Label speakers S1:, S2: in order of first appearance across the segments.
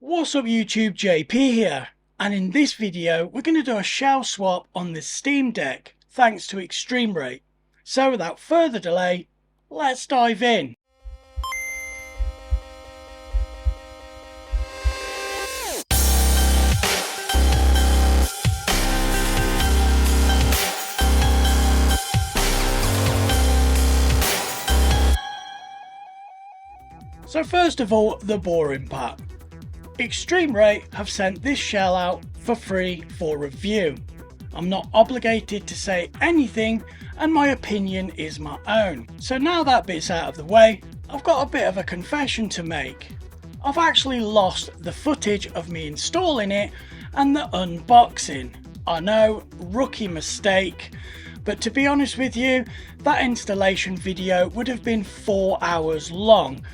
S1: What's up YouTube, JP here, and in this video we're going to do a shell swap on the Steam Deck thanks to ExtremeRate. So without further delay, let's dive in. So first of all, the boring part. ExtremeRate have sent this shell out for free for review. I'm not obligated to say anything and my opinion is my own. So now that bit's out of the way, I've got a bit of a confession to make. I've actually lost the footage of me installing it and the unboxing. I know, rookie mistake, but to be honest with you, that installation video would have been 4 hours long.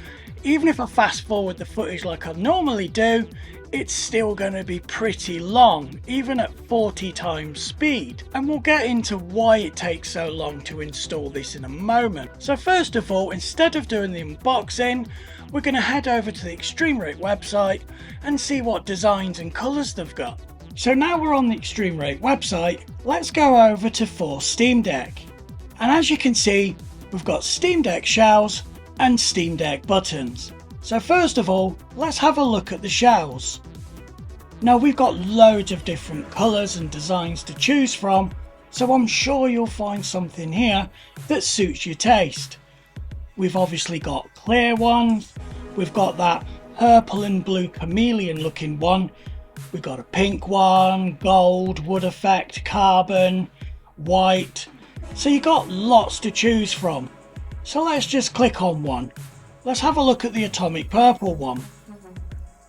S1: Even if I fast forward the footage like I normally do, it's still going to be pretty long, even at 40 times speed. And we'll get into why it takes so long to install this in a moment. So first of all, instead of doing the unboxing, we're going to head over to the ExtremeRate website and see what designs and colours they've got. So now we're on the ExtremeRate website, let's go over to For Steam Deck. And as you can see, we've got Steam Deck shells and Steam Deck buttons. So first of all, let's have a look at the shells. Now we've got loads of different colours and designs to choose from, so I'm sure you'll find something here that suits your taste. We've obviously got clear ones, we've got that purple and blue chameleon looking one, we've got a pink one, gold, wood effect, carbon, white, so you've got lots to choose from. So let's just click on one. Let's have a look at the atomic purple one.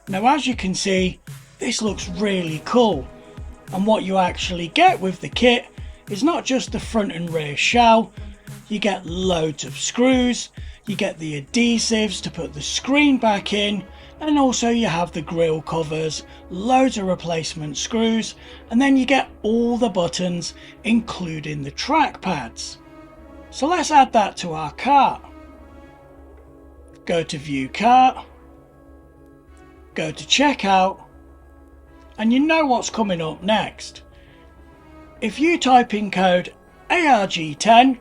S1: Now as you can see, this looks really cool. And what you actually get with the kit is not just the front and rear shell, you get loads of screws, you get the adhesives to put the screen back in, and also you have the grille covers, loads of replacement screws, and then you get all the buttons including the trackpads. So let's add that to our cart. Go to View Cart, go to Checkout, and you know what's coming up next. If you type in code ARG10,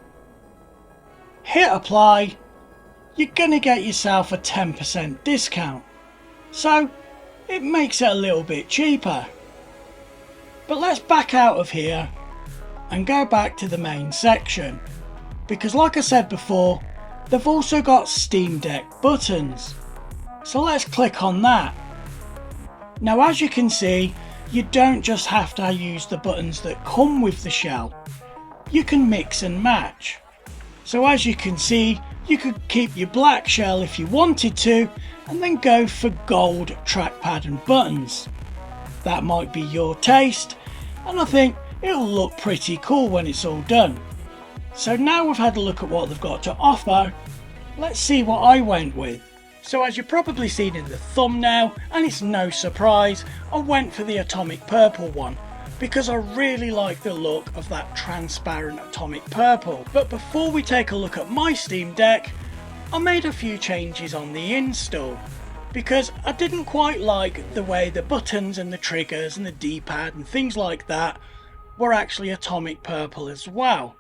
S1: hit apply, you're gonna get yourself a 10% discount. So it makes it a little bit cheaper. But let's back out of here and go back to the main section. Because like I said before, they've also got Steam Deck buttons. So let's click on that. Now as you can see, you don't just have to use the buttons that come with the shell. You can mix and match. So as you can see, you could keep your black shell if you wanted to, and then go for gold trackpad and buttons. That might be your taste, and I think it'll look pretty cool when it's all done. So now we've had a look at what they've got to offer, let's see what I went with. So as you've probably seen in the thumbnail, and it's no surprise, I went for the atomic purple one because I really like the look of that transparent atomic purple. But before we take a look at my Steam Deck, I made a few changes on the install because I didn't quite like the way the buttons and the triggers and the D-pad and things like that were actually atomic purple as well.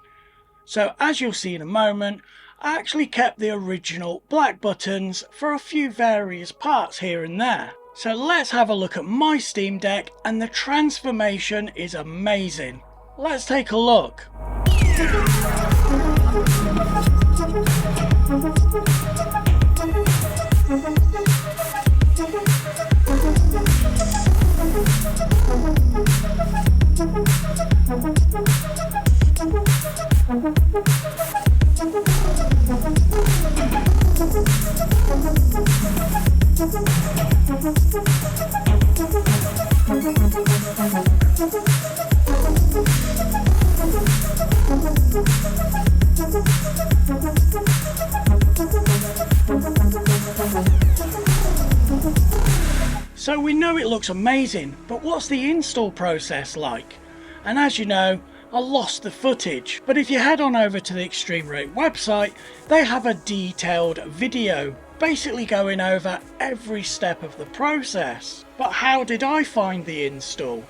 S1: So as you'll see in a moment, I actually kept the original black buttons for a few various parts here and there. So let's have a look at my Steam Deck, and the transformation is amazing. Let's take a look. So we know it looks amazing, but what's the install process like? And as you know, I lost the footage, but if you head on over to the ExtremeRate website, they have a detailed video basically going over every step of the process. But how did I find the install?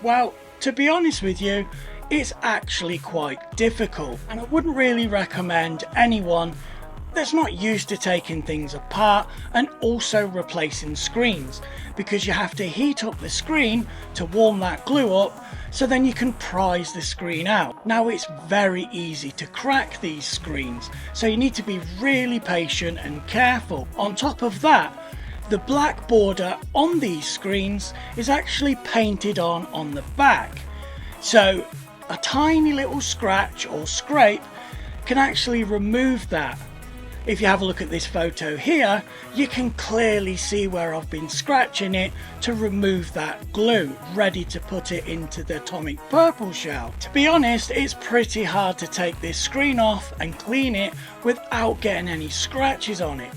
S1: Well, to be honest with you, it's actually quite difficult, and I wouldn't really recommend anyone that's not used to taking things apart and also replacing screens, because you have to heat up the screen to warm that glue up so then you can prise the screen out. Now, it's very easy to crack these screens, so you need to be really patient and careful. On top of that, the black border on these screens is actually painted on the back, so a tiny little scratch or scrape can actually remove that. If you have a look at this photo here, you can clearly see where I've been scratching it to remove that glue, ready to put it into the atomic purple shell. To be honest, it's pretty hard to take this screen off and clean it without getting any scratches on it.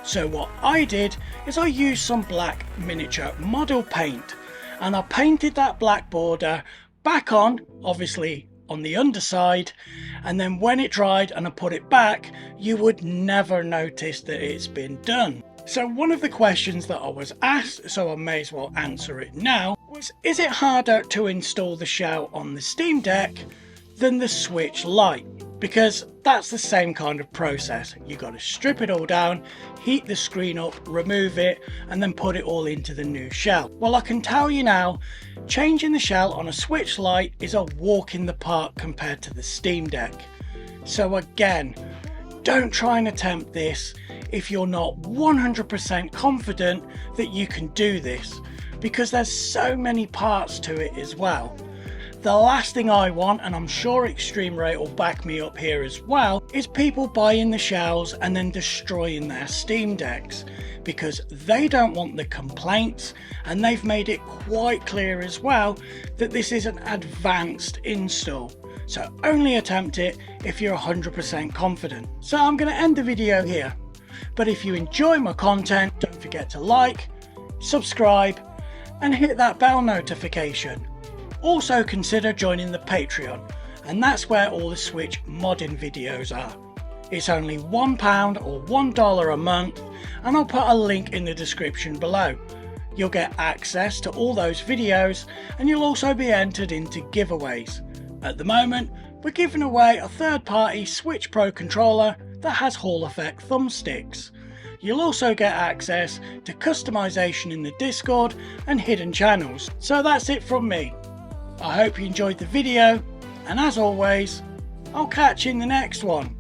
S1: So what I did is I used some black miniature model paint, and I painted that black border back on, obviously on the underside, and then when it dried and I put it back, you would never notice that it's been done. So one of the questions that I was asked, so I may as well answer it now, was, is it harder to install the shell on the Steam Deck than the Switch Lite? Because that's the same kind of process. You got to strip it all down, heat the screen up, remove it, and then put it all into the new shell. Well, I can tell you now, changing the shell on a Switch Lite is a walk in the park compared to the Steam Deck. So again, don't try and attempt this if you're not 100% confident that you can do this, because there's so many parts to it as well. The last thing I want, and I'm sure ExtremeRate will back me up here as well, is people buying the shells and then destroying their Steam Decks, because they don't want the complaints, and they've made it quite clear as well that this is an advanced install. So only attempt it if you're 100% confident. So I'm going to end the video here, but if you enjoy my content, don't forget to like, subscribe, and hit that bell notification. Also consider joining the Patreon, and that's where all the Switch modding videos are. It's only £1 or $1 a month, and I'll put a link in the description below. You'll get access to all those videos, and you'll also be entered into giveaways. At the moment, we're giving away a third-party Switch Pro controller that has Hall Effect thumbsticks. You'll also get access to customization in the Discord and hidden channels. So that's it from me. I hope you enjoyed the video, and as always, I'll catch you in the next one.